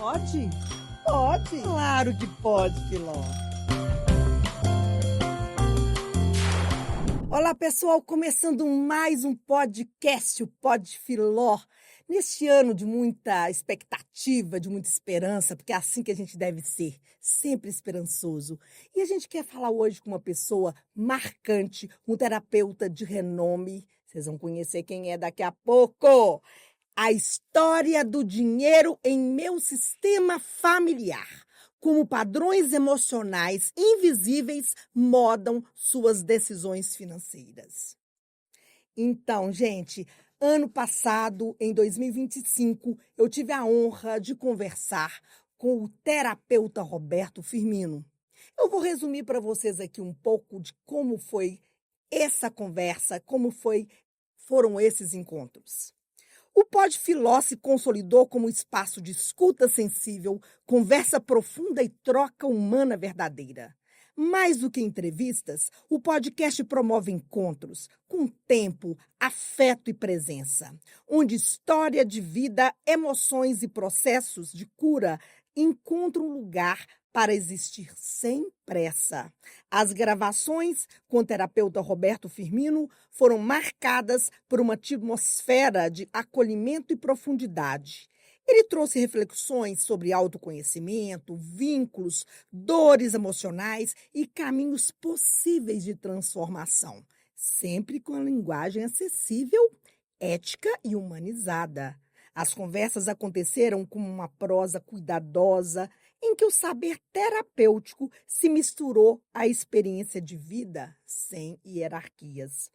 Pode? Pode. Claro que pode, Filó. Olá, pessoal, começando mais um podcast, o Pod Filó. Neste ano de muita expectativa, de muita esperança, porque é assim que a gente deve ser, sempre esperançoso. E a gente quer falar hoje com uma pessoa marcante, um terapeuta de renome. Vocês vão conhecer quem é daqui a pouco. A história do dinheiro em meu sistema familiar. Como padrões emocionais invisíveis modam suas decisões financeiras. Então, gente, ano passado, em 2025, eu tive a honra de conversar com o terapeuta Roberto Firmino. Eu vou resumir para vocês aqui um pouco de como foi essa conversa, foram esses encontros. O Pod Filó se consolidou como espaço de escuta sensível, conversa profunda e troca humana verdadeira. Mais do que entrevistas, o podcast promove encontros com tempo, afeto e presença, onde história de vida, emoções e processos de cura encontram lugar para existir sem pressa. As gravações com o terapeuta Roberto Firmino foram marcadas por uma atmosfera de acolhimento e profundidade. Ele trouxe reflexões sobre autoconhecimento, vínculos, dores emocionais e caminhos possíveis de transformação, sempre com a linguagem acessível, ética e humanizada. As conversas aconteceram com uma prosa cuidadosa, em que o saber terapêutico se misturou à experiência de vida sem hierarquias.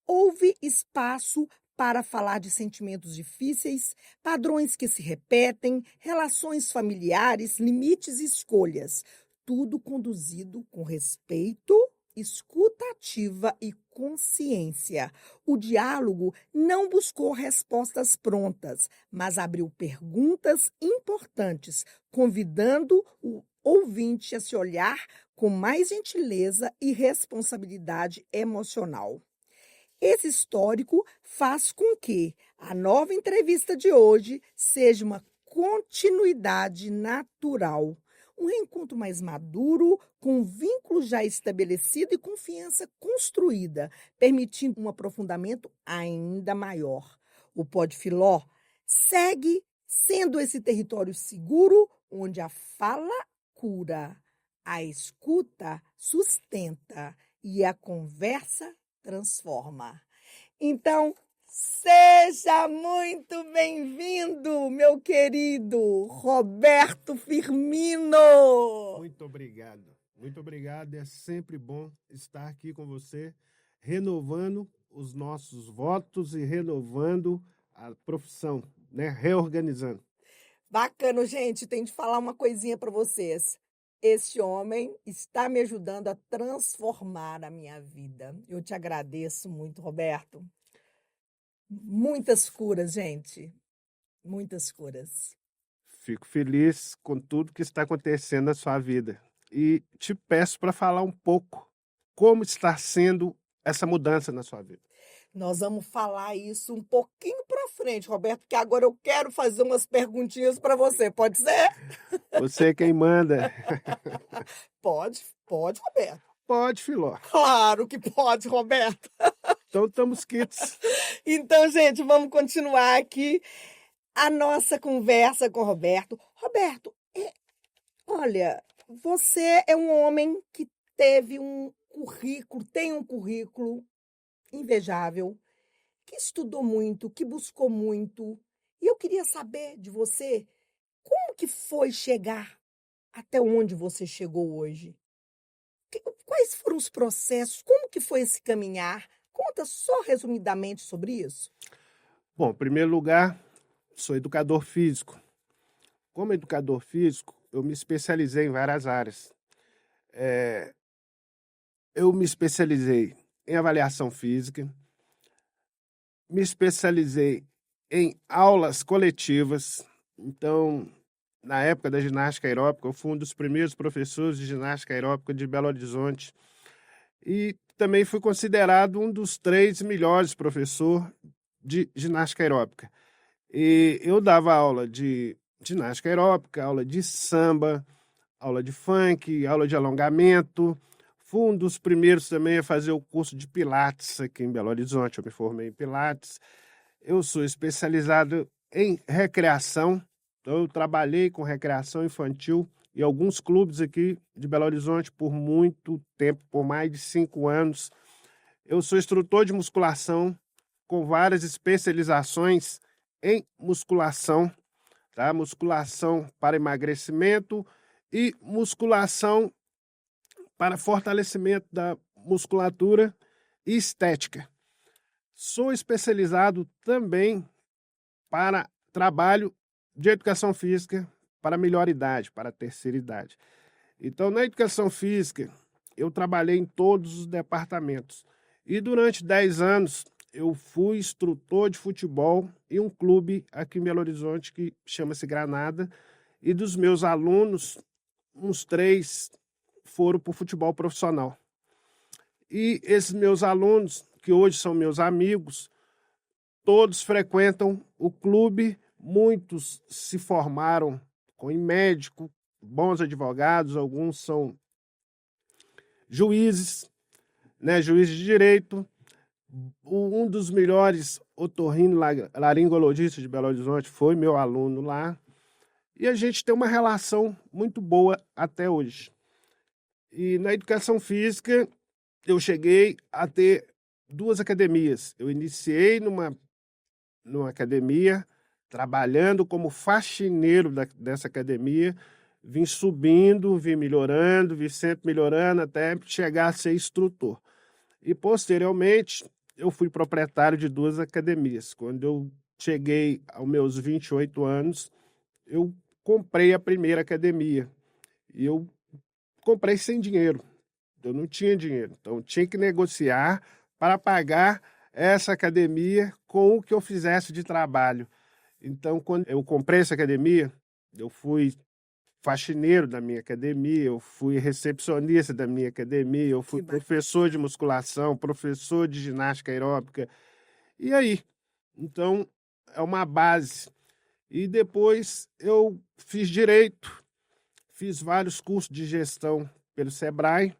Houve espaço para falar de sentimentos difíceis, padrões que se repetem, relações familiares, limites e escolhas. Tudo conduzido com respeito, escuta ativa e consciência. O diálogo não buscou respostas prontas, mas abriu perguntas importantes, convidando o ouvinte a se olhar com mais gentileza e responsabilidade emocional. Esse histórico faz com que a nova entrevista de hoje seja uma continuidade natural. Um reencontro mais maduro, com um vínculo já estabelecido e confiança construída, permitindo um aprofundamento ainda maior. O Pod Filó segue sendo esse território seguro onde a fala cura, a escuta sustenta e a conversa transforma. Então, seja muito bem-vindo, meu querido Roberto Firmino. Muito obrigado. Muito obrigado. É sempre bom estar aqui com você, renovando os nossos votos e renovando a profissão, né? Reorganizando. Bacana, gente. Tem de falar uma coisinha para vocês. Este homem está me ajudando a transformar a minha vida. Eu te agradeço muito, Roberto. Muitas curas, gente. Muitas curas. Fico feliz com tudo que está acontecendo na sua vida. E te peço para falar um pouco como está sendo essa mudança na sua vida. Nós vamos falar isso um pouquinho para frente, Roberto, porque agora eu quero fazer umas perguntinhas para você. Pode ser? Você é quem manda. Pode, Roberto. Pode, Filó. Claro que pode, Roberto. Então estamos quites. Então, gente, vamos continuar aqui a nossa conversa com o Roberto. Roberto, olha, você é um homem que teve tem um currículo invejável, que estudou muito, que buscou muito. E eu queria saber de você, como que foi chegar até onde você chegou hoje? Quais foram os processos? Como que foi esse caminhar? Conta só resumidamente sobre isso. Bom, em primeiro lugar, sou educador físico. Como educador físico, eu me especializei em várias áreas. Eu me especializei em avaliação física, me especializei em aulas coletivas. Então, na época da ginástica aeróbica, eu fui um dos primeiros professores de ginástica aeróbica de Belo Horizonte. E também fui considerado um dos 3 melhores professores de ginástica aeróbica. E eu dava aula de ginástica aeróbica, aula de samba, aula de funk, aula de alongamento. Fui um dos primeiros também a fazer o curso de Pilates aqui em Belo Horizonte. Eu me formei em Pilates. Eu sou especializado em recreação, então eu trabalhei com recreação infantil em alguns clubes aqui de Belo Horizonte por muito tempo, por mais de 5 anos. Eu sou instrutor de musculação com várias especializações em musculação, tá? Musculação para emagrecimento e musculação para fortalecimento da musculatura e estética. Sou especializado também para trabalho de educação física para melhor idade, para terceira idade. Então, na educação física, eu trabalhei em todos os departamentos. E durante 10 anos, eu fui instrutor de futebol em um clube aqui em Belo Horizonte que chama-se Granada. E dos meus alunos, uns 3 foram para o futebol profissional. E esses meus alunos, que hoje são meus amigos, todos frequentam o clube, muitos se formaram em médico, bons advogados, alguns são juízes, né, juízes de direito. Um dos melhores otorrinolaringologistas de Belo Horizonte foi meu aluno lá. E a gente tem uma relação muito boa até hoje. E na educação física, eu cheguei a ter 2 academias. Eu iniciei numa academia, trabalhando como faxineiro dessa academia, vim subindo, vim melhorando, vim sempre melhorando até chegar a ser instrutor. E, posteriormente, eu fui proprietário de 2 academias. Quando eu cheguei aos meus 28 anos, eu comprei a primeira academia. E eu comprei sem dinheiro. Eu não tinha dinheiro. Então, eu tinha que negociar para pagar essa academia com o que eu fizesse de trabalho. Então, quando eu comprei essa academia, eu fui faxineiro da minha academia, eu fui recepcionista da minha academia, eu fui professor de musculação, professor de ginástica aeróbica. E aí? Então, é uma base. E depois eu fiz direito, fiz vários cursos de gestão pelo Sebrae,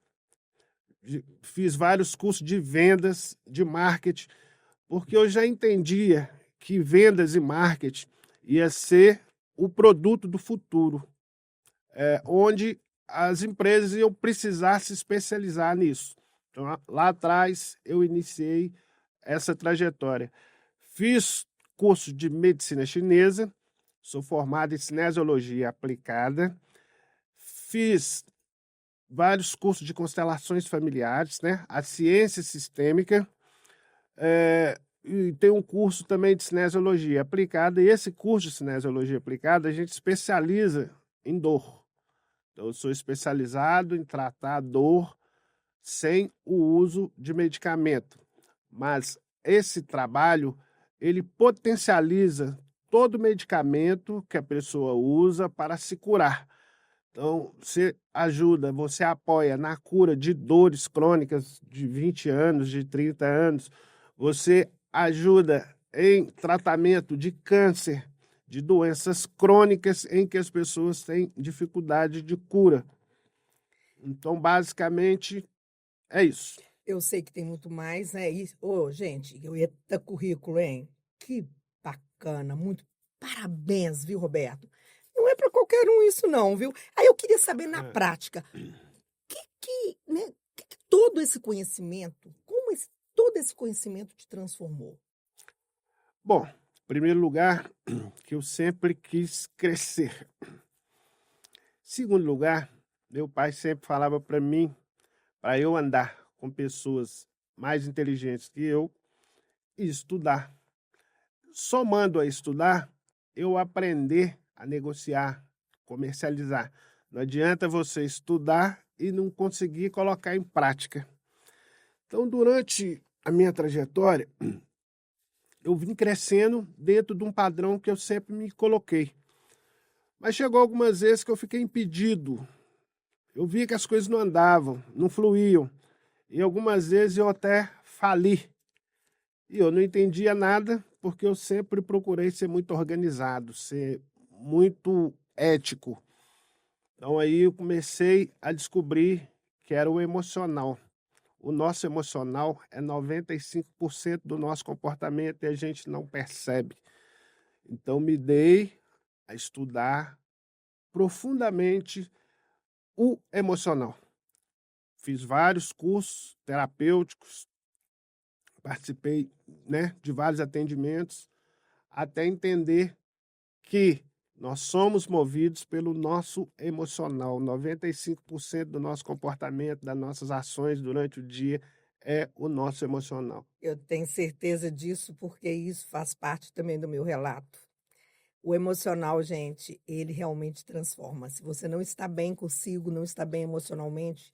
fiz vários cursos de vendas, de marketing, porque eu já entendia que vendas e marketing ia ser o produto do futuro, onde as empresas iam precisar se especializar nisso. Então, lá atrás, eu iniciei essa trajetória. Fiz curso de medicina chinesa, sou formado em cinesiologia aplicada, fiz vários cursos de constelações familiares, né? A ciência sistêmica, e tem um curso também de cinesiologia aplicada, e esse curso de cinesiologia aplicada a gente especializa em dor. Então, eu sou especializado em tratar dor sem o uso de medicamento, mas esse trabalho ele potencializa todo medicamento que a pessoa usa para se curar. Então, você ajuda, você apoia na cura de dores crônicas de 20 anos, de 30 anos. Você ajuda em tratamento de câncer, de doenças crônicas em que as pessoas têm dificuldade de cura. Então, basicamente, é isso. Eu sei que tem muito mais, né? Ô, gente, eu ia ter currículo, hein? Que bacana, muito parabéns, viu, Roberto? Não é para qualquer um isso, não, viu? Aí eu queria saber na prática, né, que todo esse conhecimento, todo esse conhecimento te transformou? Bom, em primeiro lugar, que eu sempre quis crescer. Segundo lugar, meu pai sempre falava para mim, para eu andar com pessoas mais inteligentes que eu e estudar. Somando a estudar, eu aprender a negociar, comercializar. Não adianta você estudar e não conseguir colocar em prática. Então, durante a minha trajetória, eu vim crescendo dentro de um padrão que eu sempre me coloquei. Mas chegou algumas vezes que eu fiquei impedido. Eu via que as coisas não andavam, não fluíam. E algumas vezes eu até fali. E eu não entendia nada, porque eu sempre procurei ser muito organizado, ser muito ético. Então aí eu comecei a descobrir que era o emocional. O nosso emocional é 95% do nosso comportamento e a gente não percebe. Então me dei a estudar profundamente o emocional. Fiz vários cursos terapêuticos, participei, né, de vários atendimentos, até entender que nós somos movidos pelo nosso emocional. 95% do nosso comportamento, das nossas ações durante o dia é o nosso emocional. Eu tenho certeza disso, porque isso faz parte também do meu relato. O emocional, gente, ele realmente transforma. Se você não está bem consigo, não está bem emocionalmente,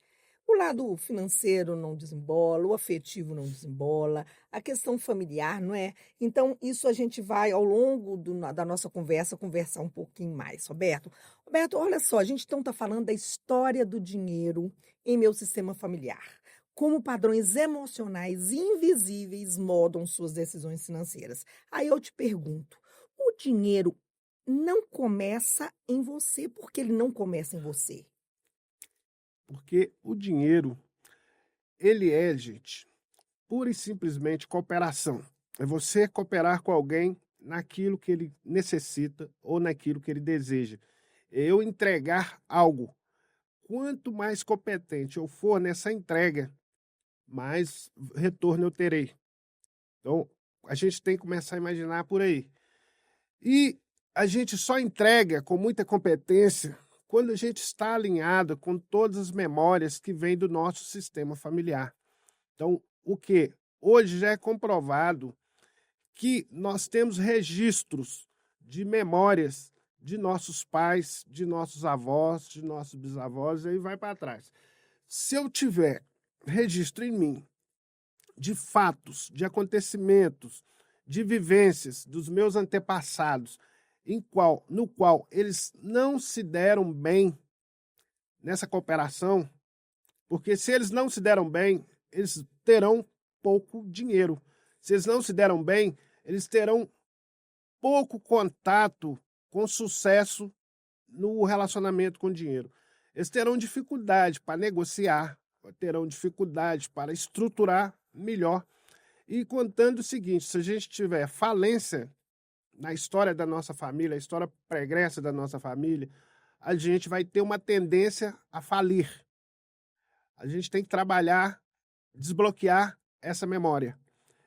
o lado financeiro não desembola, o afetivo não desembola, a questão familiar, não é? Então, isso a gente vai, ao longo da nossa conversa, conversar um pouquinho mais. Roberto, Roberto, olha só, a gente então está falando da história do dinheiro em meu sistema familiar. Como padrões emocionais invisíveis moldam suas decisões financeiras. Aí eu te pergunto, o dinheiro não começa em você, porque ele não começa em você. Porque o dinheiro, ele é, gente, pura e simplesmente cooperação. É você cooperar com alguém naquilo que ele necessita ou naquilo que ele deseja. É eu entregar algo. Quanto mais competente eu for nessa entrega, mais retorno eu terei. Então, a gente tem que começar a imaginar por aí. E a gente só entrega com muita competência quando a gente está alinhado com todas as memórias que vêm do nosso sistema familiar. Então, o que? Hoje já é comprovado que nós temos registros de memórias de nossos pais, de nossos avós, de nossos bisavós, e aí vai para trás. Se eu tiver registro em mim de fatos, de acontecimentos, de vivências dos meus antepassados, no qual eles não se deram bem nessa cooperação, porque se eles não se deram bem, eles terão pouco dinheiro. Se eles não se deram bem, eles terão pouco contato com sucesso no relacionamento com o dinheiro. Eles terão dificuldade para negociar, terão dificuldade para estruturar melhor. E contando o seguinte, se a gente tiver falência na história da nossa família, a história pregressa da nossa família, a gente vai ter uma tendência a falir. A gente tem que trabalhar, desbloquear essa memória.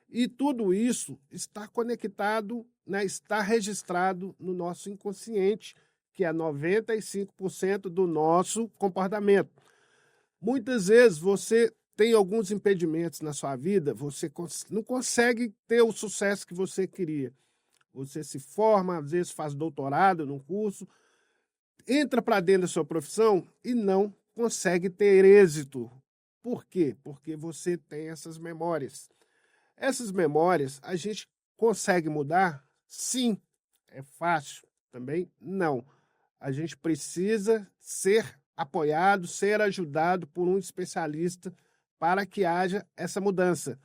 E tudo isso está conectado, né, está registrado no nosso inconsciente, que é 95% do nosso comportamento. Muitas vezes você tem alguns impedimentos na sua vida, você não consegue ter o sucesso que você queria. Você se forma, às vezes faz doutorado num curso, entra para dentro da sua profissão e não consegue ter êxito. Por quê? Porque você tem essas memórias. Essas memórias a gente consegue mudar? Sim. É fácil? Também não. A gente precisa ser apoiado, ser ajudado por um especialista para que haja essa mudança.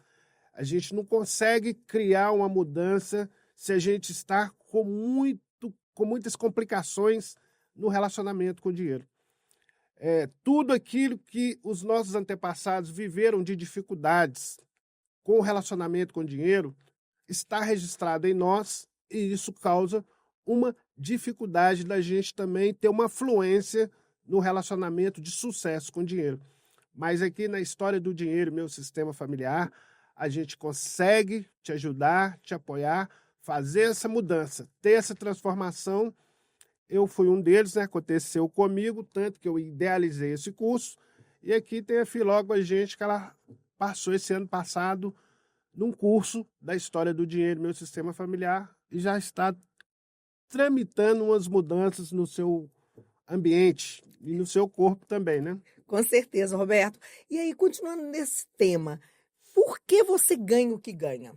A gente não consegue criar uma mudança se a gente está com muitas complicações no relacionamento com o dinheiro. Tudo aquilo que os nossos antepassados viveram de dificuldades com o relacionamento com o dinheiro está registrado em nós e isso causa uma dificuldade da gente também ter uma fluência no relacionamento de sucesso com o dinheiro. Mas aqui na história do dinheiro, meu sistema familiar, a gente consegue te ajudar, te apoiar, fazer essa mudança, ter essa transformação. Eu fui um deles, né? Aconteceu comigo, tanto que eu idealizei esse curso. E aqui tem a filóloga, a gente, que ela passou esse ano passado num curso da história do dinheiro, meu sistema familiar, e já está tramitando umas mudanças no seu ambiente e no seu corpo também, né? Com certeza, Roberto. E aí, continuando nesse tema, por que você ganha o que ganha?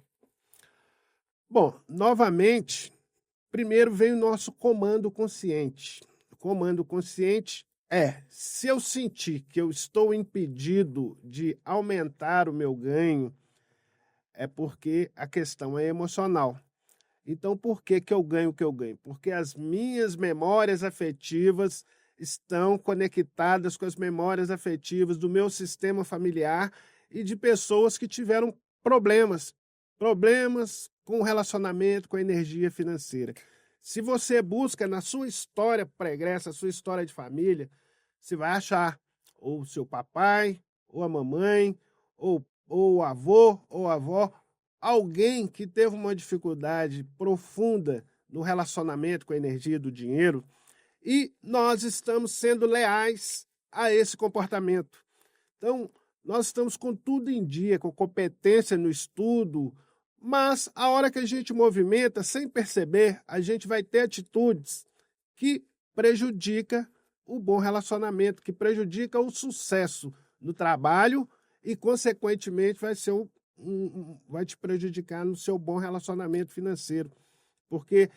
Bom, novamente, primeiro vem o nosso comando consciente. O comando consciente se eu sentir que eu estou impedido de aumentar o meu ganho, é porque a questão é emocional. Então, por que que eu ganho o que eu ganho? Porque as minhas memórias afetivas estão conectadas com as memórias afetivas do meu sistema familiar e de pessoas que tiveram problemas com o relacionamento, com a energia financeira. Se você busca na sua história pregressa, a sua história de família, você vai achar ou o seu papai, ou a mamãe, ou o avô, ou a avó, alguém que teve uma dificuldade profunda no relacionamento com a energia do dinheiro, e nós estamos sendo leais a esse comportamento. Então, nós estamos com tudo em dia, com competência no estudo, mas a hora que a gente movimenta, sem perceber, a gente vai ter atitudes que prejudicam o bom relacionamento, que prejudica o sucesso no trabalho e, consequentemente, vai te prejudicar no seu bom relacionamento financeiro. Porque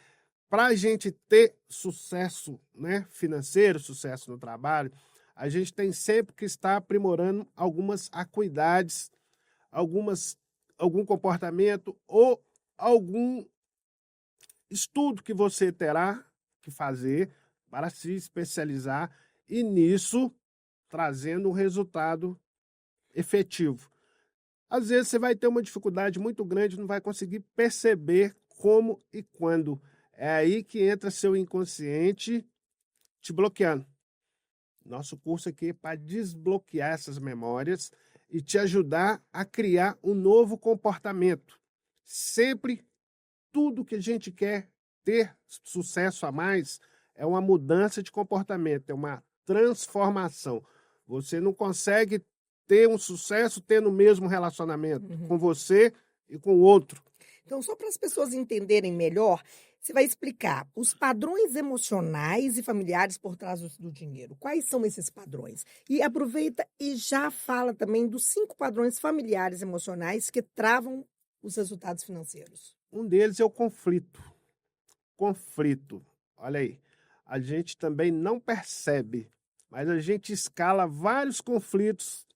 para a gente ter sucesso, né, financeiro, sucesso no trabalho, a gente tem sempre que estar aprimorando algumas acuidades, algum comportamento ou algum estudo que você terá que fazer para se especializar e nisso trazendo um resultado efetivo. Às vezes você vai ter uma dificuldade muito grande, não vai conseguir perceber como e quando. É aí que entra seu inconsciente te bloqueando. Nosso curso aqui é para desbloquear essas memórias e te ajudar a criar um novo comportamento. Sempre tudo que a gente quer ter sucesso a mais é uma mudança de comportamento, é uma transformação. Você não consegue ter um sucesso tendo o mesmo relacionamento com você e com o outro. Então, só para as pessoas entenderem melhor, você vai explicar os padrões emocionais e familiares por trás do dinheiro. Quais são esses padrões? E aproveita e já fala também dos 5 padrões familiares emocionais que travam os resultados financeiros. Um deles é o conflito. Conflito. Olha aí. A gente também não percebe, mas a gente escala vários conflitos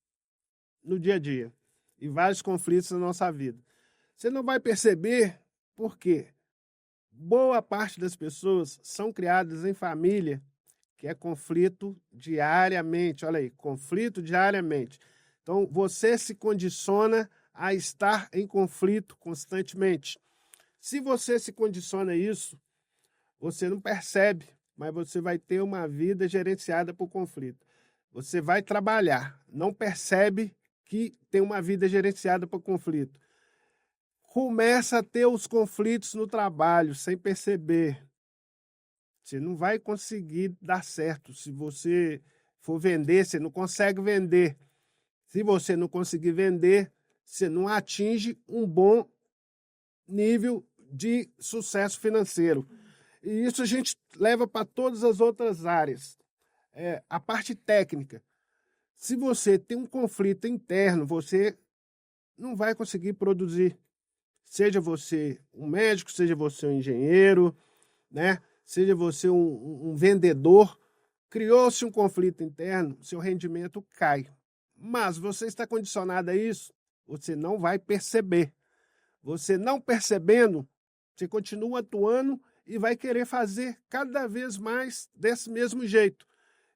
no dia a dia e vários conflitos na nossa vida. Você não vai perceber por quê? Boa parte das pessoas são criadas em família que é conflito diariamente. Olha aí, conflito diariamente. Então, você se condiciona a estar em conflito constantemente. Se você se condiciona a isso, você não percebe, mas você vai ter uma vida gerenciada por conflito. Você vai trabalhar, não percebe que tem uma vida gerenciada por conflito. Começa a ter os conflitos no trabalho sem perceber. Você não vai conseguir dar certo. Se você for vender, você não consegue vender. Se você não conseguir vender, você não atinge um bom nível de sucesso financeiro. E isso a gente leva para todas as outras áreas. A parte técnica. Se você tem um conflito interno, você não vai conseguir produzir. Seja você um médico, seja você um engenheiro, né? Seja você um vendedor, criou-se um conflito interno, seu rendimento cai. Mas você está condicionado a isso, você não vai perceber. Você não percebendo, você continua atuando e vai querer fazer cada vez mais desse mesmo jeito.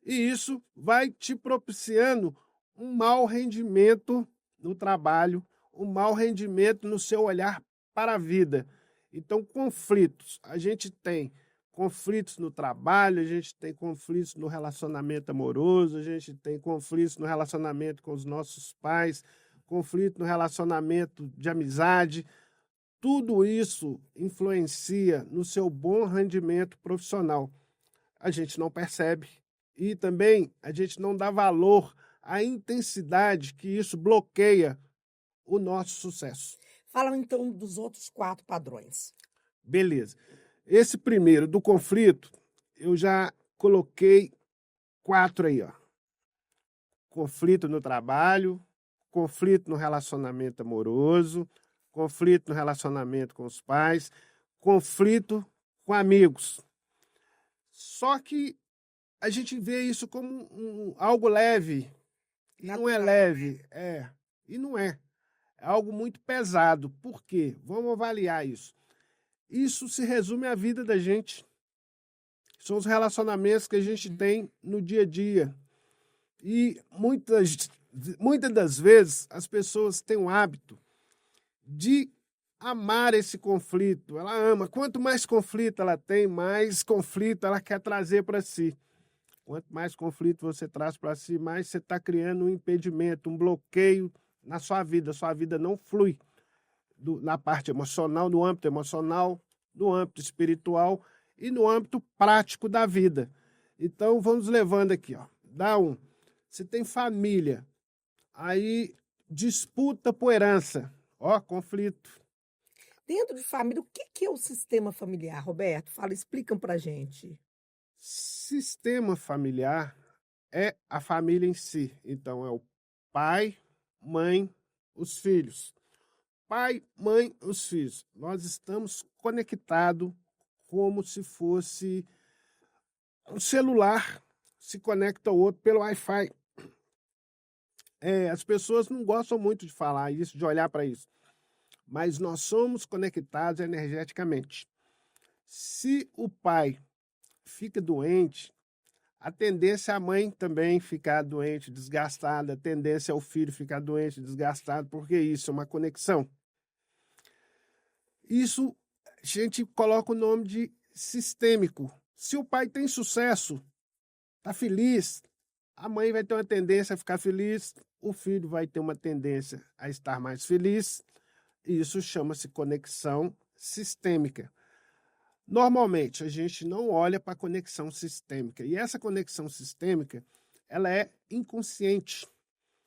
E isso vai te propiciando um mau rendimento no trabalho, um mau rendimento no seu olhar para a vida. Então, conflitos. A gente tem conflitos no trabalho, a gente tem conflitos no relacionamento amoroso, a gente tem conflitos no relacionamento com os nossos pais, conflito no relacionamento de amizade. Tudo isso influencia no seu bom rendimento profissional. A gente não percebe e também a gente não dá valor à intensidade que isso bloqueia o nosso sucesso. Fala então dos outros 4 padrões. Beleza. Esse primeiro do conflito, eu já coloquei 4 aí, ó. Conflito no trabalho, conflito no relacionamento amoroso, conflito no relacionamento com os pais, conflito com amigos. Só que a gente vê isso como algo leve. E não é leve, e não é. É algo muito pesado. Por quê? Vamos avaliar isso. Isso se resume à vida da gente. São os relacionamentos que a gente tem no dia a dia. E muitas das vezes as pessoas têm o hábito de amar esse conflito. Ela ama. Quanto mais conflito ela tem, mais conflito ela quer trazer para si. Quanto mais conflito você traz para si, mais você está criando um impedimento, um bloqueio na sua vida. Sua vida não flui na parte emocional, no âmbito emocional, no âmbito espiritual e no âmbito prático da vida. Então, vamos levando aqui, ó. Dá um. Você tem família, aí disputa por herança. Ó, conflito. Dentro de família, o que que é o sistema familiar, Roberto? Fala, explicam pra gente. Sistema familiar é a família em si. Então, é o pai, mãe, os filhos. Pai, mãe, os filhos. Nós estamos conectados como se fosse um celular se conecta ao outro pelo Wi-Fi. As pessoas não gostam muito de falar isso, de olhar para isso. Mas nós somos conectados energeticamente. Se o pai fica doente, a tendência é a mãe também ficar doente, desgastada, a tendência é o filho ficar doente, desgastado, porque isso é uma conexão. Isso a gente coloca o nome de sistêmico. Se o pai tem sucesso, está feliz, a mãe vai ter uma tendência a ficar feliz, o filho vai ter uma tendência a estar mais feliz. Isso chama-se conexão sistêmica. Normalmente, a gente não olha para a conexão sistêmica. E essa conexão sistêmica, ela é inconsciente.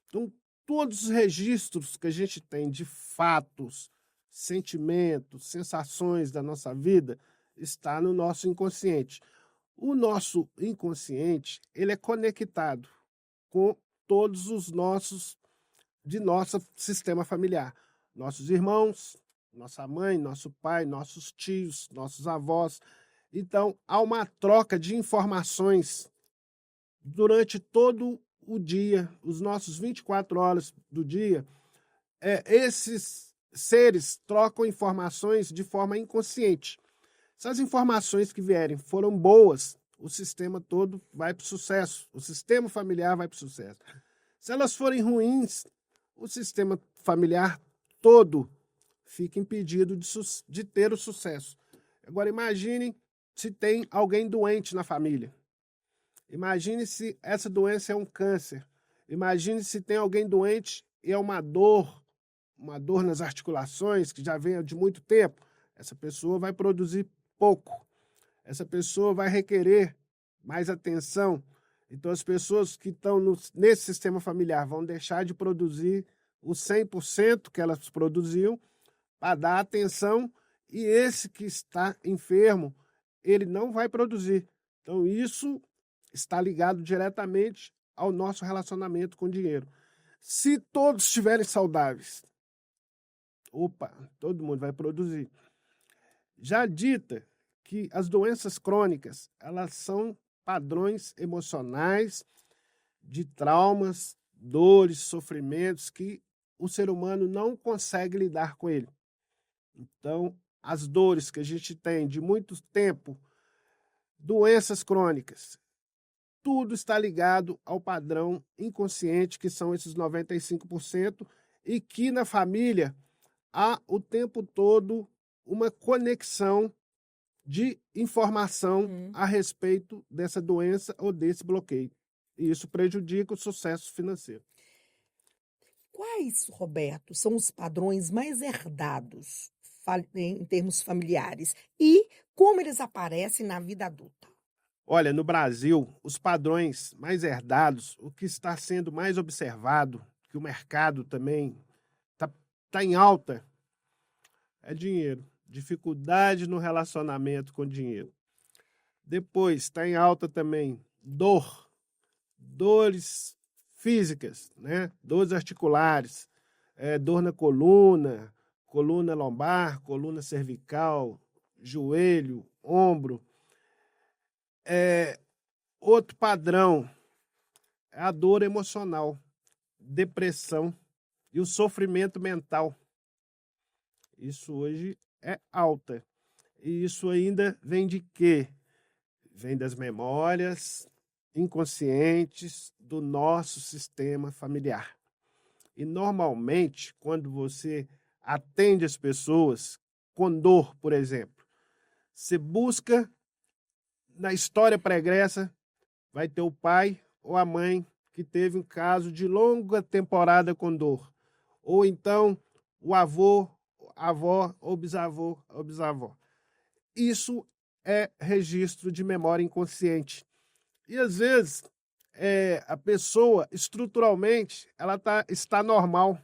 Então, todos os registros que a gente tem de fatos, sentimentos, sensações da nossa vida, está no nosso inconsciente. O nosso inconsciente, ele é conectado com todos os de nosso sistema familiar. Nossos irmãos, nossa mãe, nosso pai, nossos tios, nossos avós. Então, há uma troca de informações durante todo o dia, os nossos 24 horas do dia. Esses seres trocam informações de forma inconsciente. Se as informações que vierem foram boas, o sistema todo vai para o sucesso. O sistema familiar vai para o sucesso. Se elas forem ruins, o sistema familiar todo fica impedido de ter o sucesso. Agora, imagine se tem alguém doente na família. Imagine se essa doença é um câncer. Imagine se tem alguém doente e é uma dor nas articulações, que já vem de muito tempo. Essa pessoa vai produzir pouco. Essa pessoa vai requerer mais atenção. Então, as pessoas que estão nesse sistema familiar vão deixar de produzir os 100% que elas produziam para dar atenção, e esse que está enfermo, ele não vai produzir. Então, isso está ligado diretamente ao nosso relacionamento com o dinheiro. Se todos estiverem saudáveis, todo mundo vai produzir. Já dita que as doenças crônicas, elas são padrões emocionais de traumas, dores, sofrimentos que o ser humano não consegue lidar com ele. Então, as dores que a gente tem de muito tempo, doenças crônicas, tudo está ligado ao padrão inconsciente, que são esses 95%, e que na família há o tempo todo uma conexão de informação a respeito dessa doença ou desse bloqueio. E isso prejudica o sucesso financeiro. Quais, Roberto, são os padrões mais herdados em termos familiares e como eles aparecem na vida adulta? Olha, no Brasil, os padrões mais herdados, o que está sendo mais observado, que o mercado também está em alta, é dinheiro. Dificuldade no relacionamento com dinheiro. Depois, está em alta também dores físicas, né? Dores articulares, dor na coluna, coluna lombar, coluna cervical, joelho, ombro. Outro padrão é a dor emocional, depressão e o sofrimento mental. Isso hoje é alta. E isso ainda vem de quê? Vem das memórias inconscientes do nosso sistema familiar. E normalmente, quando você atende as pessoas com dor, por exemplo, você busca na história pregressa, vai ter o pai ou a mãe que teve um caso de longa temporada com dor. Ou então o avô, a avó ou bisavô ou bisavó. Isso é registro de memória inconsciente. E às vezes a pessoa, estruturalmente, ela está normal.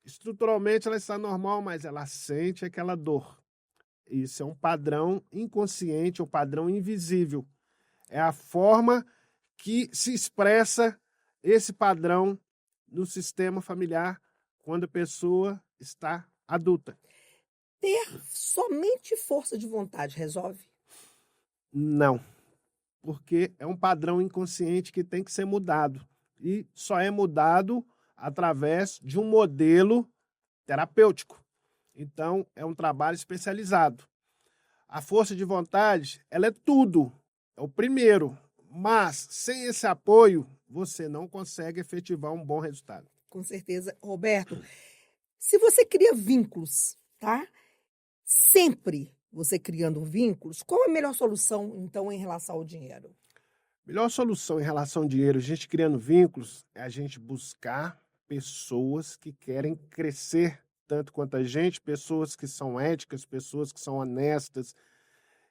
Estruturalmente ela está normal, mas ela sente aquela dor. Isso é um padrão inconsciente, um padrão invisível. É a forma que se expressa esse padrão no sistema familiar quando a pessoa está adulta. Ter somente força de vontade resolve? Não, porque é um padrão inconsciente que tem que ser mudado. E só é mudado através de um modelo terapêutico. Então, é um trabalho especializado. A força de vontade, ela é tudo, é o primeiro. Mas, sem esse apoio, você não consegue efetivar um bom resultado. Com certeza. Roberto, se você cria vínculos, tá? Sempre você criando vínculos, qual é a melhor solução, então, em relação ao dinheiro? Melhor solução em relação ao dinheiro, a gente criando vínculos, é a gente buscar pessoas que querem crescer tanto quanto a gente, pessoas que são éticas, pessoas que são honestas,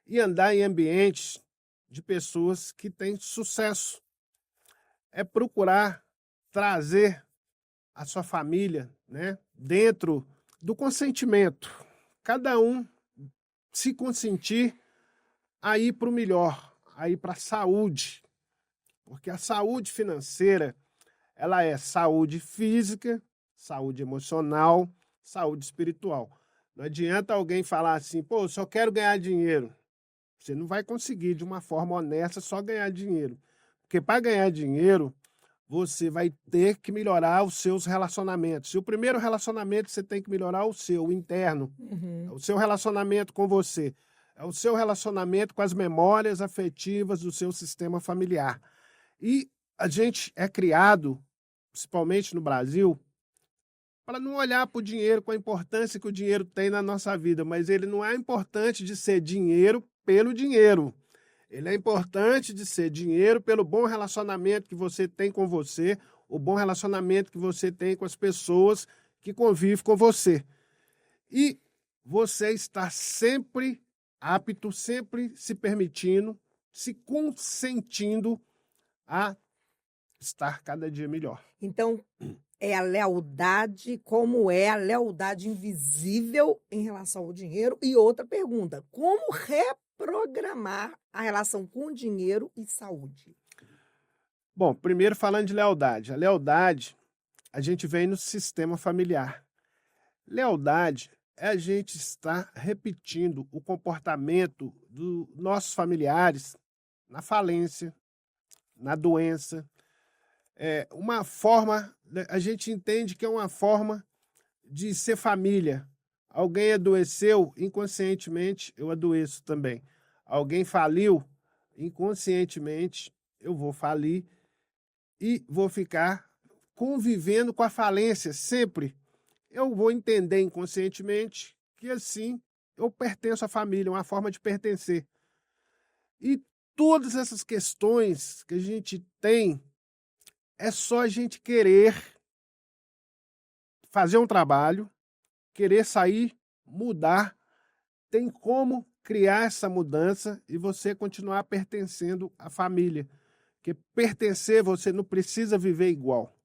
e andar em ambientes de pessoas que têm sucesso. É procurar trazer a sua família, né, dentro do consentimento. Cada um se consentir a ir para o melhor, a ir para a saúde. Porque a saúde financeira, ela é saúde física, saúde emocional, saúde espiritual. Não adianta alguém falar assim, pô, eu só quero ganhar dinheiro. Você não vai conseguir, de uma forma honesta, só ganhar dinheiro. Porque para ganhar dinheiro, você vai ter que melhorar os seus relacionamentos. E o primeiro relacionamento, você tem que melhorar o seu, o interno. É o seu relacionamento com você. É o seu relacionamento com as memórias afetivas do seu sistema familiar. E a gente é criado, principalmente no Brasil, para não olhar para o dinheiro com a importância que o dinheiro tem na nossa vida, mas ele não é importante de ser dinheiro pelo dinheiro. Ele é importante de ser dinheiro pelo bom relacionamento que você tem com você, o bom relacionamento que você tem com as pessoas que convivem com você. E você está sempre apto, sempre se permitindo, se consentindo a estar cada dia melhor. Então, é a lealdade, como é a lealdade invisível em relação ao dinheiro? E outra pergunta, como reprogramar a relação com o dinheiro e saúde? Bom, primeiro falando de lealdade. A lealdade, a gente vem no sistema familiar. Lealdade é a gente estar repetindo o comportamento dos nossos familiares na falência, na doença. É uma forma, a gente entende que é uma forma de ser família. Alguém adoeceu, inconscientemente eu adoeço também. Alguém faliu, inconscientemente eu vou falir e vou ficar convivendo com a falência sempre. Eu vou entender inconscientemente que assim eu pertenço à família, uma forma de pertencer. E todas essas questões que a gente tem, é só a gente querer fazer um trabalho, querer sair, mudar. Tem como criar essa mudança e você continuar pertencendo à família. Porque pertencer, você não precisa viver igual.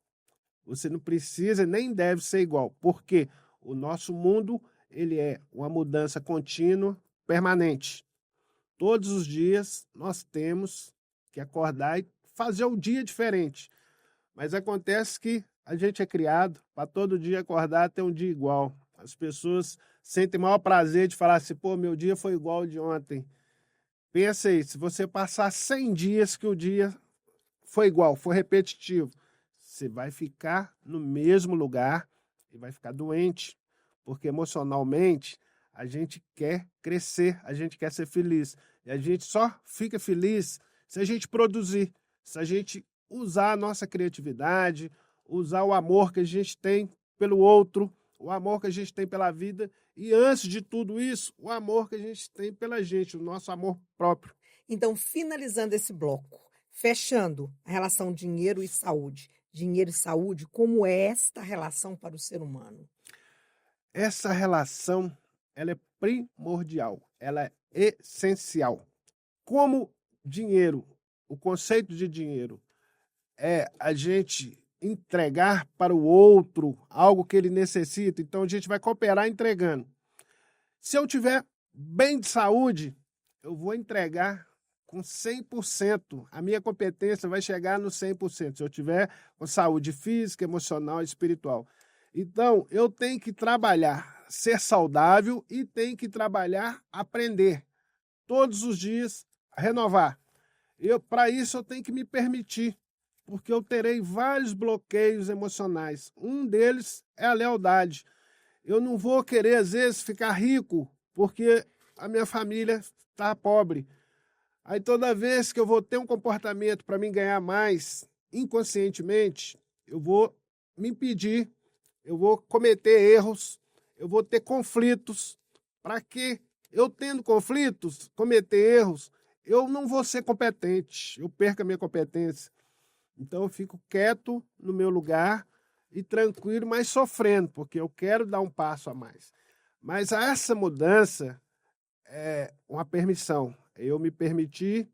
Você não precisa nem deve ser igual. Porque o nosso mundo, ele é uma mudança contínua, permanente. Todos os dias nós temos que acordar e fazer um dia diferente. Mas acontece que a gente é criado para todo dia acordar ter um dia igual. As pessoas sentem maior prazer de falar assim, pô, meu dia foi igual ao de ontem. Pensa aí, se você passar 100 dias que o dia foi igual, foi repetitivo, você vai ficar no mesmo lugar e vai ficar doente. Porque emocionalmente A gente quer crescer, a gente quer ser feliz. E a gente só fica feliz se a gente produzir, se a gente usar a nossa criatividade, usar o amor que a gente tem pelo outro, o amor que a gente tem pela vida e, antes de tudo isso, o amor que a gente tem pela gente, o nosso amor próprio. Então, finalizando esse bloco, fechando a relação dinheiro e saúde. Dinheiro e saúde, como é esta relação para o ser humano? Essa relação, ela é primordial, ela é essencial. Como dinheiro, o conceito de dinheiro é a gente entregar para o outro algo que ele necessita, então a gente vai cooperar entregando. Se eu tiver bem de saúde, eu vou entregar com 100%. A minha competência vai chegar no 100%. Se eu tiver com saúde física, emocional e espiritual. Então, eu tenho que trabalhar, ser saudável e tenho que trabalhar, aprender. Todos os dias, renovar. Para isso, eu tenho que me permitir, porque eu terei vários bloqueios emocionais. Um deles é a lealdade. Eu não vou querer, às vezes, ficar rico porque a minha família está pobre. Aí toda vez que eu vou ter um comportamento para me ganhar mais, inconscientemente, eu vou me impedir, eu vou cometer erros, eu vou ter conflitos. Para que eu tendo conflitos, cometer erros, eu não vou ser competente, eu perco a minha competência. Então eu fico quieto no meu lugar e tranquilo, mas sofrendo, porque eu quero dar um passo a mais. Mas essa mudança é uma permissão. Eu me permiti,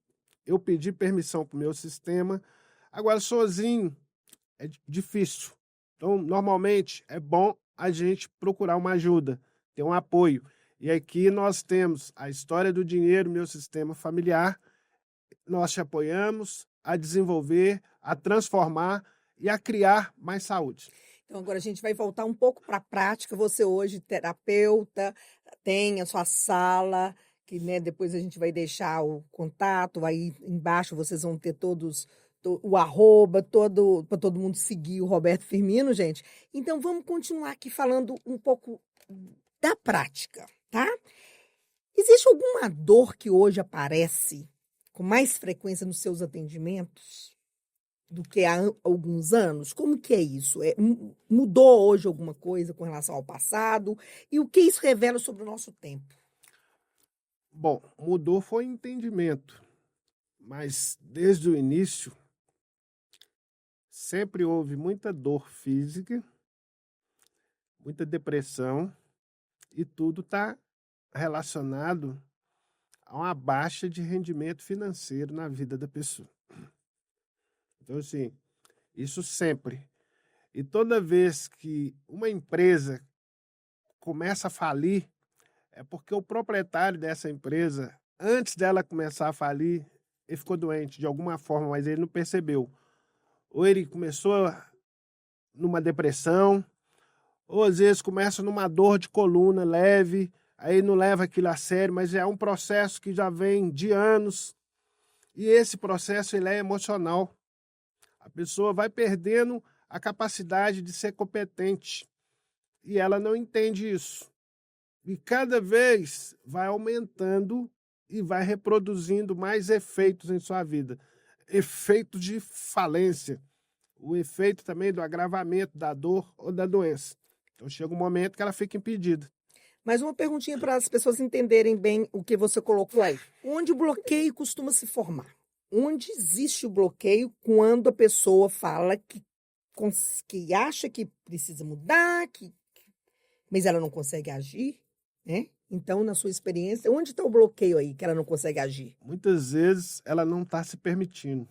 eu pedi permissão para o meu sistema. Agora, sozinho é difícil. Então, normalmente, é bom a gente procurar uma ajuda, ter um apoio. E aqui nós temos a história do dinheiro, meu sistema familiar. Nós te apoiamos a desenvolver, a transformar e a criar mais saúde. Então, agora a gente vai voltar um pouco para a prática. Você hoje, terapeuta, tem a sua sala, que né, depois a gente vai deixar o contato, aí embaixo vocês vão ter todos o arroba, para todo mundo seguir o Roberto Firmino, gente. Então, vamos continuar aqui falando um pouco da prática, tá? Existe alguma dor que hoje aparece com mais frequência nos seus atendimentos do que há alguns anos? Como que é isso? Mudou hoje alguma coisa com relação ao passado? E o que isso revela sobre o nosso tempo? Bom, mudou foi o entendimento, mas desde o início sempre houve muita dor física, muita depressão e tudo está relacionado a uma baixa de rendimento financeiro na vida da pessoa. Então, assim, isso sempre. E toda vez que uma empresa começa a falir, é porque o proprietário dessa empresa, antes dela começar a falir, ele ficou doente de alguma forma, mas ele não percebeu. Ou ele começou numa depressão, ou às vezes começa numa dor de coluna leve, aí não leva aquilo a sério, mas é um processo que já vem de anos. E esse processo ele é emocional. A pessoa vai perdendo a capacidade de ser competente e ela não entende isso. E cada vez vai aumentando e vai reproduzindo mais efeitos em sua vida. Efeito de falência, o efeito também do agravamento da dor ou da doença. Então chega um momento que ela fica impedida. Mais uma perguntinha para as pessoas entenderem bem o que você colocou aí. Onde o bloqueio costuma se formar? Onde existe o bloqueio quando a pessoa fala que acha que precisa mudar, mas ela não consegue agir, né? Então, na sua experiência, onde está o bloqueio aí que ela não consegue agir? Muitas vezes ela não está se permitindo.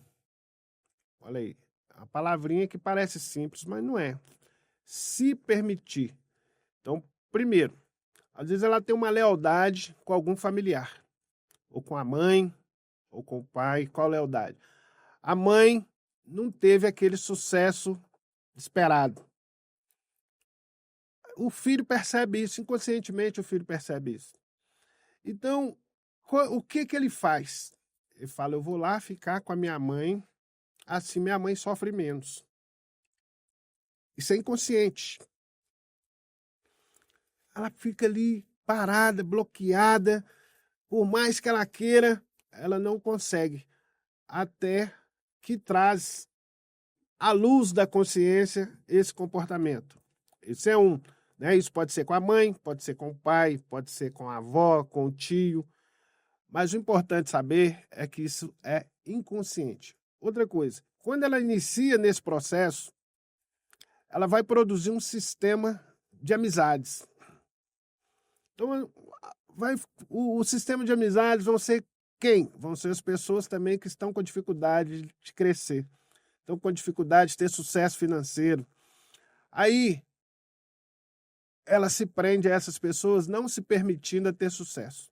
Olha aí, a palavrinha que parece simples, mas não é. Se permitir. Então, primeiro, às vezes ela tem uma lealdade com algum familiar, ou com a mãe, ou com o pai. Qual lealdade? A mãe não teve aquele sucesso esperado. O filho percebe isso, inconscientemente o filho percebe isso. Então, o que ele faz? Ele fala, eu vou lá ficar com a minha mãe, assim minha mãe sofre menos. Isso é inconsciente. Ela fica ali parada, bloqueada. Por mais que ela queira, ela não consegue. Até que traz à luz da consciência esse comportamento. Esse é um. Né? Isso pode ser com a mãe, pode ser com o pai, pode ser com a avó, com o tio. Mas o importante saber é que isso é inconsciente. Outra coisa, quando ela inicia nesse processo, ela vai produzir um sistema de amizades. Então, o sistema de amizades vão ser quem? Vão ser as pessoas também que estão com dificuldade de crescer. Estão com dificuldade de ter sucesso financeiro. Aí, ela se prende a essas pessoas, não se permitindo a ter sucesso.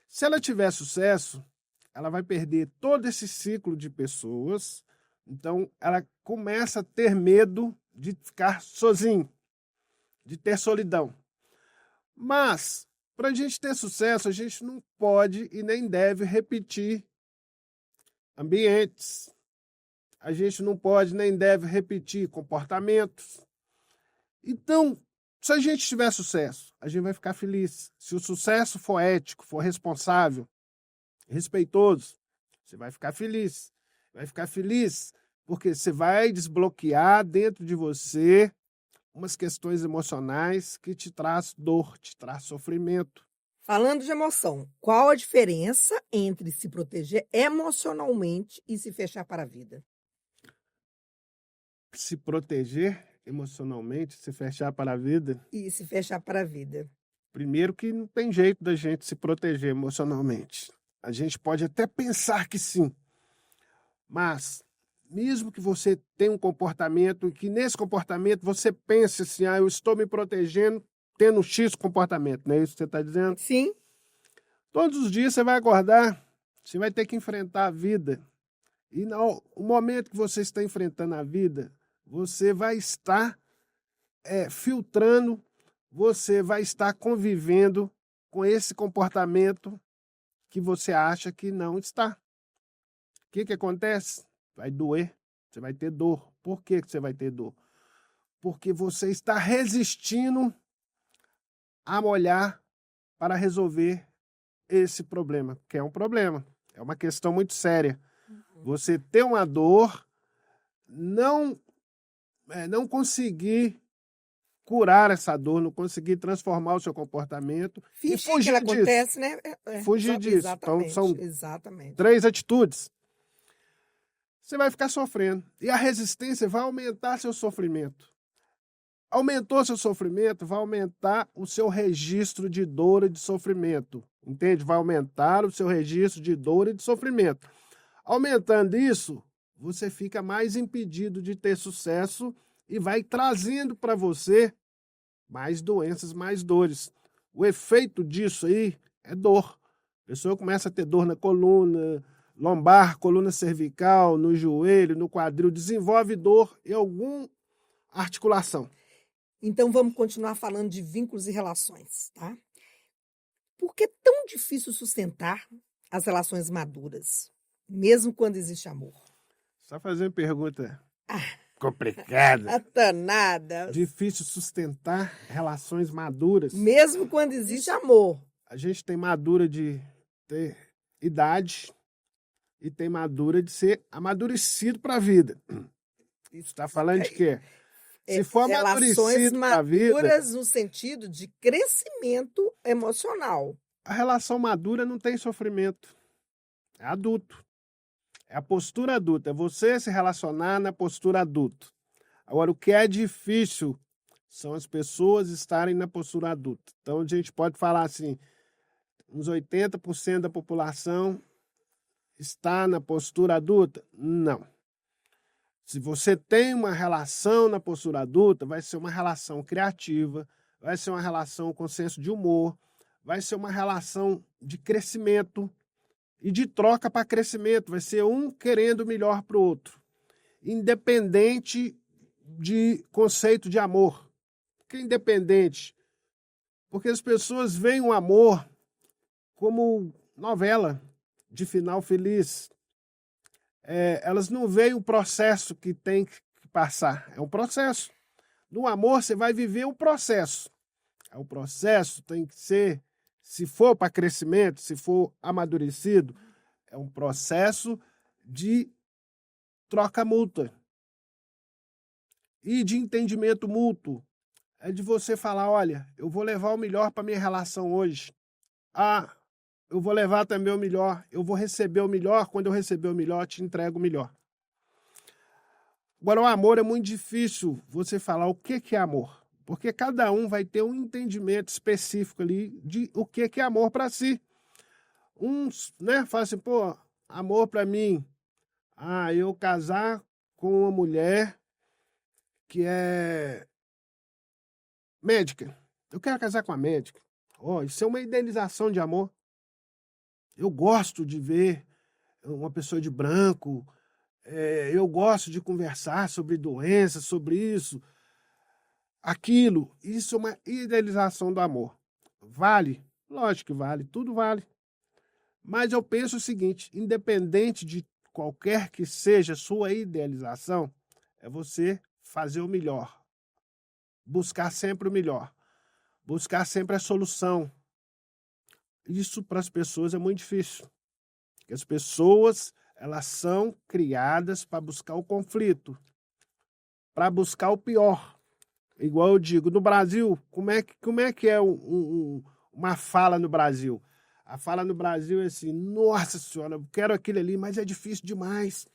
Se ela tiver sucesso, ela vai perder todo esse ciclo de pessoas. Então, ela começa a ter medo de ficar sozinho, de ter solidão. Mas, para a gente ter sucesso, a gente não pode e nem deve repetir ambientes. A gente não pode nem deve repetir comportamentos. Então, se a gente tiver sucesso, a gente vai ficar feliz. Se o sucesso for ético, for responsável, respeitoso, você vai ficar feliz. Vai ficar feliz porque você vai desbloquear dentro de você umas questões emocionais que te traz dor, te traz sofrimento. Falando de emoção, qual a diferença entre se proteger emocionalmente e se fechar para a vida? Se proteger emocionalmente, se fechar para a vida. E se fechar para a vida. Primeiro que não tem jeito da gente se proteger emocionalmente. A gente pode até pensar que sim, mas mesmo que você tenha um comportamento, que nesse comportamento você pense assim, eu estou me protegendo tendo um X comportamento, não é isso que você está dizendo? Sim. Todos os dias você vai acordar, você vai ter que enfrentar a vida. E no momento que você está enfrentando a vida, você vai estar filtrando, você vai estar convivendo com esse comportamento que você acha que não está. O que acontece? Vai doer, você vai ter dor. Por que você vai ter dor? Porque você está resistindo a olhar para resolver esse problema, que é um problema, é uma questão muito séria. Você ter uma dor, não conseguir curar essa dor, não conseguir transformar o seu comportamento e fugir que ela disso. Acontece, né? Fugir disso. Exatamente, Então, são exatamente. 3 atitudes. Você vai ficar sofrendo. E a resistência vai aumentar seu sofrimento. Aumentou seu sofrimento, vai aumentar o seu registro de dor e de sofrimento. Entende? Vai aumentar o seu registro de dor e de sofrimento. Aumentando isso, você fica mais impedido de ter sucesso e vai trazendo para você mais doenças, mais dores. O efeito disso aí é dor. A pessoa começa a ter dor na coluna lombar, coluna cervical, no joelho, no quadril, desenvolve dor em alguma articulação. Então vamos continuar falando de vínculos e relações, tá? Por que é tão difícil sustentar as relações maduras, mesmo quando existe amor? Só fazendo pergunta complicada. Danada. Difícil sustentar relações maduras. Mesmo quando existe amor. A gente tem madura de ter idade e tem madura de ser amadurecido para a vida. Isso está falando de quê? Se for amadurecido para a vida... maduras no sentido de crescimento emocional. A relação madura não tem sofrimento. É adulto. É a postura adulta. É você se relacionar na postura adulta. Agora, o que é difícil são as pessoas estarem na postura adulta. Então, a gente pode falar assim, uns 80% da população está na postura adulta? Não. Se você tem uma relação na postura adulta, vai ser uma relação criativa, vai ser uma relação com senso de humor, vai ser uma relação de crescimento e de troca para crescimento. Vai ser um querendo o melhor para o outro, independente de conceito de amor. Por que independente? Porque as pessoas veem o amor como novela de final feliz. Elas não veem o processo que tem que passar. É um processo. No amor, você vai viver um processo. O processo tem que ser Se for para crescimento, se for amadurecido, é um processo de troca mútua e de entendimento mútuo. É de você falar, olha, eu vou levar o melhor para minha relação hoje. Ah, eu vou levar também o melhor. Eu vou receber o melhor. Quando eu receber o melhor, eu te entrego o melhor. Agora, o amor é muito difícil você falar o que é amor. Porque cada um vai ter um entendimento específico ali de o que é amor para si. Uns, né, falam assim, pô, amor para mim. Ah, eu casar com uma mulher que é médica. Eu quero casar com a médica. Oh, isso é uma idealização de amor. Eu gosto de ver uma pessoa de branco. Eu gosto de conversar sobre doenças, sobre isso, aquilo. Isso é uma idealização do amor. Vale? Lógico que vale, tudo vale. Mas eu penso o seguinte, independente de qualquer que seja a sua idealização, é você fazer o melhor. Buscar sempre o melhor. Buscar sempre a solução. Isso para as pessoas é muito difícil. Porque as pessoas, elas são criadas para buscar o conflito, para buscar o pior. Igual eu digo, no Brasil, como é que é uma fala no Brasil? A fala no Brasil é assim, nossa senhora, eu quero aquilo ali, mas é difícil demais.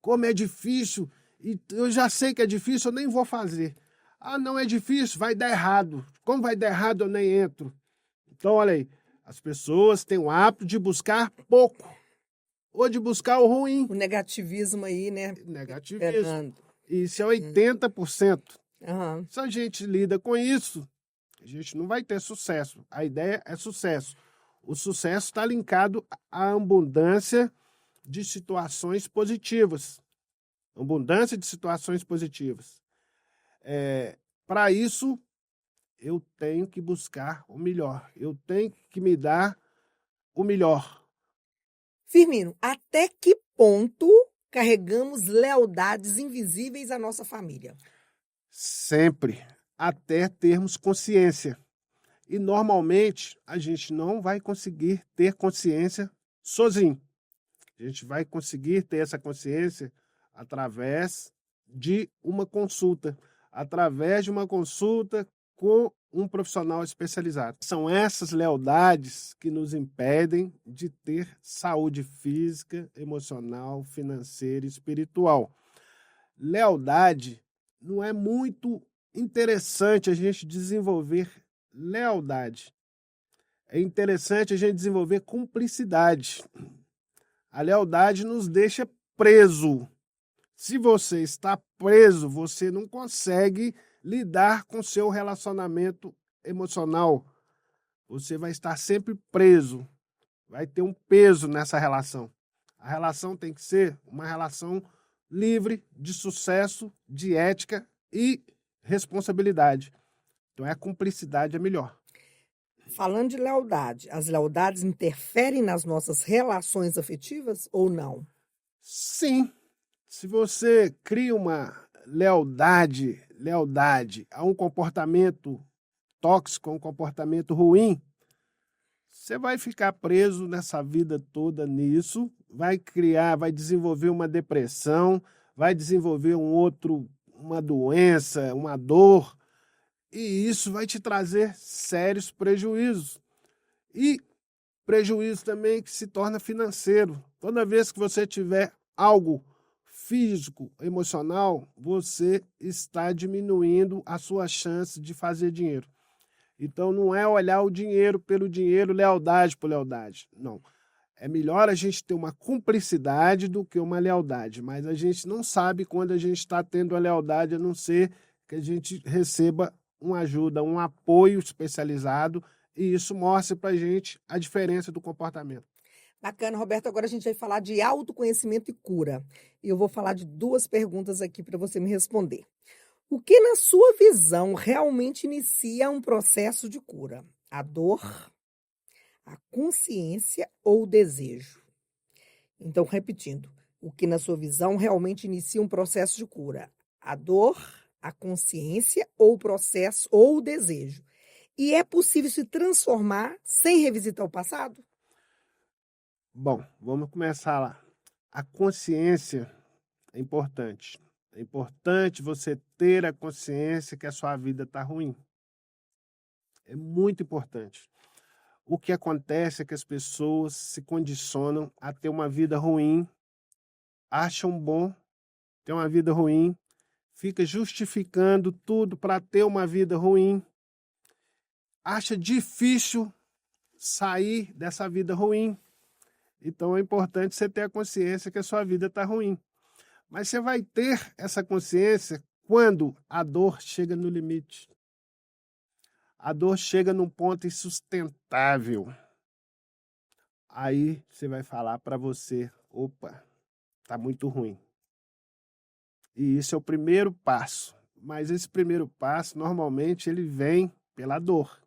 Como é difícil, e eu já sei que é difícil, eu nem vou fazer. Ah, não é difícil, vai dar errado. Como vai dar errado, eu nem entro. Então, olha aí, as pessoas têm o hábito de buscar pouco, ou de buscar o ruim. O negativismo aí, né? Negativismo. Pegando. Isso é 80%. Uhum. Se a gente lida com isso, a gente não vai ter sucesso. A ideia é sucesso. O sucesso está linkado à abundância de situações positivas. Abundância de situações positivas. Para isso, eu tenho que buscar o melhor. Eu tenho que me dar o melhor. Firmino, até que ponto carregamos lealdades invisíveis à nossa família? Sempre, até termos consciência. E normalmente a gente não vai conseguir ter consciência sozinho. A gente vai conseguir ter essa consciência através de uma consulta, com um profissional especializado. São essas lealdades que nos impedem de ter saúde física, emocional, financeira e espiritual. Lealdade não é muito interessante a gente desenvolver lealdade. É interessante a gente desenvolver cumplicidade. A lealdade nos deixa preso. Se você está preso, você não consegue lidar com seu relacionamento emocional. Você vai estar sempre preso. Vai ter um peso nessa relação. A relação tem que ser uma relação livre de sucesso, de ética e responsabilidade. Então, a cumplicidade é melhor. Falando de lealdade, as lealdades interferem nas nossas relações afetivas ou não? Sim. Se você cria uma lealdade a um comportamento tóxico, a um comportamento ruim, você vai ficar preso nessa vida toda nisso, vai desenvolver uma depressão, vai desenvolver uma doença, uma dor, e isso vai te trazer sérios prejuízos. E prejuízo também que se torna financeiro. Toda vez que você tiver algo físico, emocional, você está diminuindo a sua chance de fazer dinheiro. Então, não é olhar o dinheiro pelo dinheiro, lealdade por lealdade. Não. É melhor a gente ter uma cumplicidade do que uma lealdade. Mas a gente não sabe quando a gente está tendo a lealdade, a não ser que a gente receba uma ajuda, um apoio especializado, e isso mostra para a gente a diferença do comportamento. Bacana, Roberto. Agora a gente vai falar de autoconhecimento e cura. E eu vou falar de 2 perguntas aqui para você me responder. O que, na sua visão, realmente inicia um processo de cura? A dor, a consciência ou o desejo? Então, repetindo, o que, na sua visão, realmente inicia um processo de cura? A dor, a consciência ou o processo ou o desejo? E é possível se transformar sem revisitar o passado? Bom, vamos começar lá. A consciência é importante. É importante você ter a consciência que a sua vida está ruim. É muito importante. O que acontece é que as pessoas se condicionam a ter uma vida ruim, acham bom ter uma vida ruim, fica justificando tudo para ter uma vida ruim, acha difícil sair dessa vida ruim. Então é importante você ter a consciência que a sua vida está ruim. Mas você vai ter essa consciência quando a dor chega no limite. A dor chega num ponto insustentável. Aí você vai falar para você, opa, tá muito ruim. E isso é o primeiro passo. Mas esse primeiro passo, normalmente, ele vem pela dor.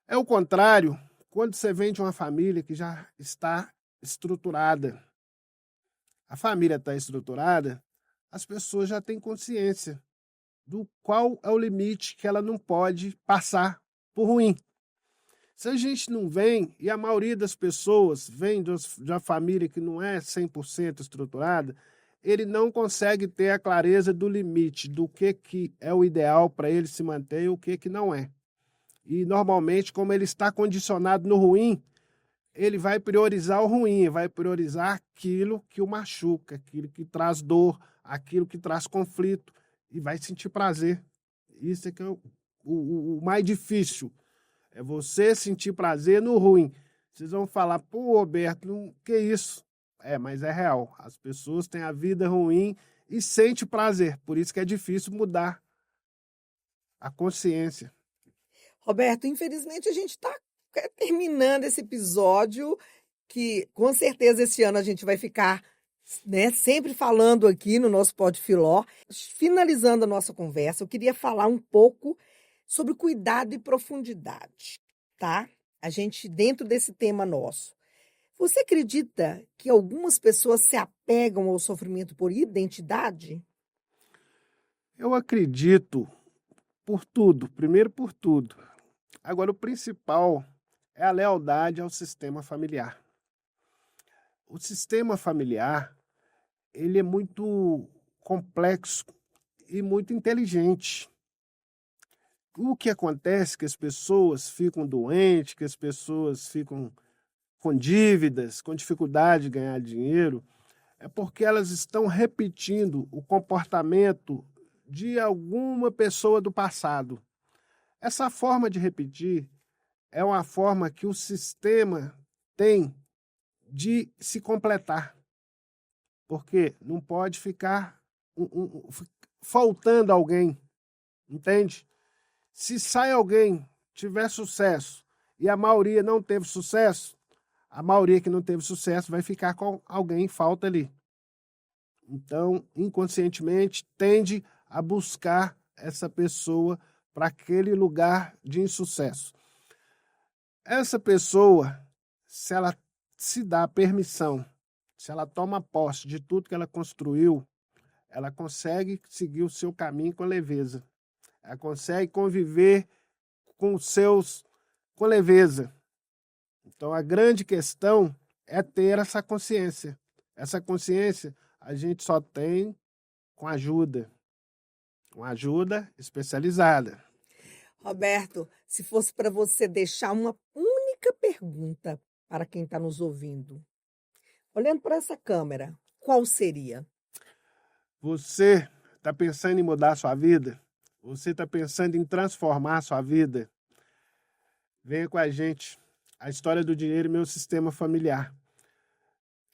É o contrário quando você vem de uma família que já está estruturada. A família está estruturada, as pessoas já têm consciência do qual é o limite que ela não pode passar por ruim. Se a gente não vem, e a maioria das pessoas vem de uma família que não é 100% estruturada, ele não consegue ter a clareza do limite, do que é o ideal para ele se manter e o que não é. E, normalmente, como ele está condicionado no ruim, ele vai priorizar o ruim, vai priorizar aquilo que o machuca, aquilo que traz dor, aquilo que traz conflito, e vai sentir prazer. Isso é que é o mais difícil. É você sentir prazer no ruim. Vocês vão falar, pô, Roberto, não, que isso? Mas é real. As pessoas têm a vida ruim e sentem prazer. Por isso que é difícil mudar a consciência. Roberto, infelizmente a gente está terminando esse episódio, que com certeza esse ano a gente vai ficar, né, sempre falando aqui no nosso Pod Filó. Finalizando a nossa conversa, eu queria falar um pouco sobre cuidado e profundidade, tá? A gente, dentro desse tema nosso. Você acredita que algumas pessoas se apegam ao sofrimento por identidade? Eu acredito por tudo, primeiro por tudo. Agora, o principal é a lealdade ao sistema familiar. O sistema familiar, ele é muito complexo e muito inteligente. O que acontece é que as pessoas ficam doentes, que as pessoas ficam com dívidas, com dificuldade de ganhar dinheiro, é porque elas estão repetindo o comportamento de alguma pessoa do passado. Essa forma de repetir é uma forma que o sistema tem de se completar, porque não pode ficar faltando alguém, entende? Se sai alguém, tiver sucesso, e a maioria não teve sucesso, a maioria que não teve sucesso vai ficar com alguém em falta ali. Então, inconscientemente, tende a buscar essa pessoa para aquele lugar de insucesso. Essa pessoa, se ela se dá permissão, se ela toma posse de tudo que ela construiu, ela consegue seguir o seu caminho com leveza. Ela consegue conviver com os seus com leveza. Então, a grande questão é ter essa consciência. Essa consciência a gente só tem com ajuda especializada. Roberto, se fosse para você deixar uma única pergunta para quem está nos ouvindo, olhando para essa câmera, qual seria? Você está pensando em mudar a sua vida? Você está pensando em transformar a sua vida? Venha com a gente. A história do dinheiro e meu sistema familiar.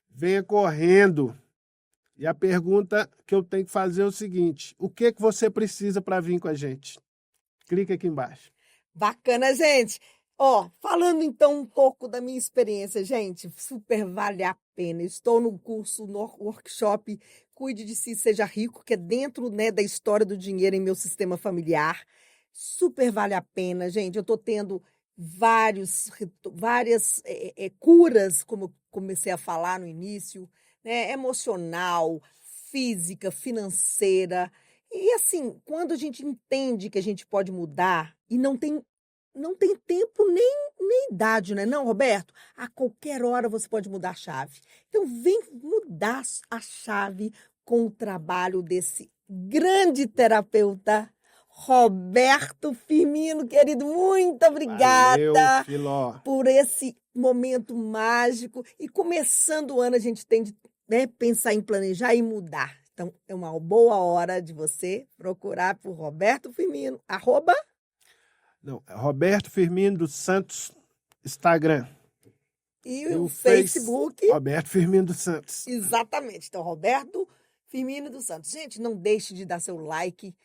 Venha correndo. E a pergunta que eu tenho que fazer é o seguinte: o que você precisa para vir com a gente? Clica aqui embaixo. Bacana, gente. Falando então um pouco da minha experiência, gente, super vale a pena. Estou no curso, no workshop Cuide de Si, Seja Rico, que é dentro, né, da história do dinheiro em meu sistema familiar. Super vale a pena, gente. Eu estou tendo várias curas, como eu comecei a falar no início, né, emocional, física, financeira. E assim, quando a gente entende que a gente pode mudar e não tem tempo nem idade, né, não, Roberto? A qualquer hora você pode mudar a chave. Então vem mudar a chave com o trabalho desse grande terapeuta, Roberto Firmino, querido. Muito Valeu, obrigada Filó. por esse momento mágico. E começando o ano, a gente tem de, né, pensar em planejar e mudar. Então, é uma boa hora de você procurar por Roberto Firmino, @ Não, Roberto Firmino dos Santos, Instagram. e E o o Face, Facebook. Roberto Firmino dos Santos. Exatamente. Então, Roberto Firmino dos Santos. Gente, não deixe de dar seu like.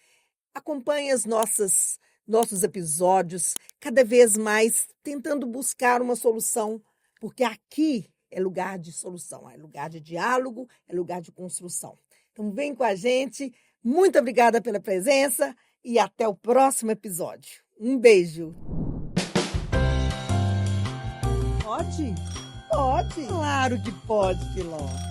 Acompanhe nossos episódios, cada vez mais tentando buscar uma solução, porque aqui é lugar de solução, é lugar de diálogo, é lugar de construção. Então, vem com a gente. Muito obrigada pela presença e até o próximo episódio. Um beijo. Pode? Pode. Claro que pode, Filó.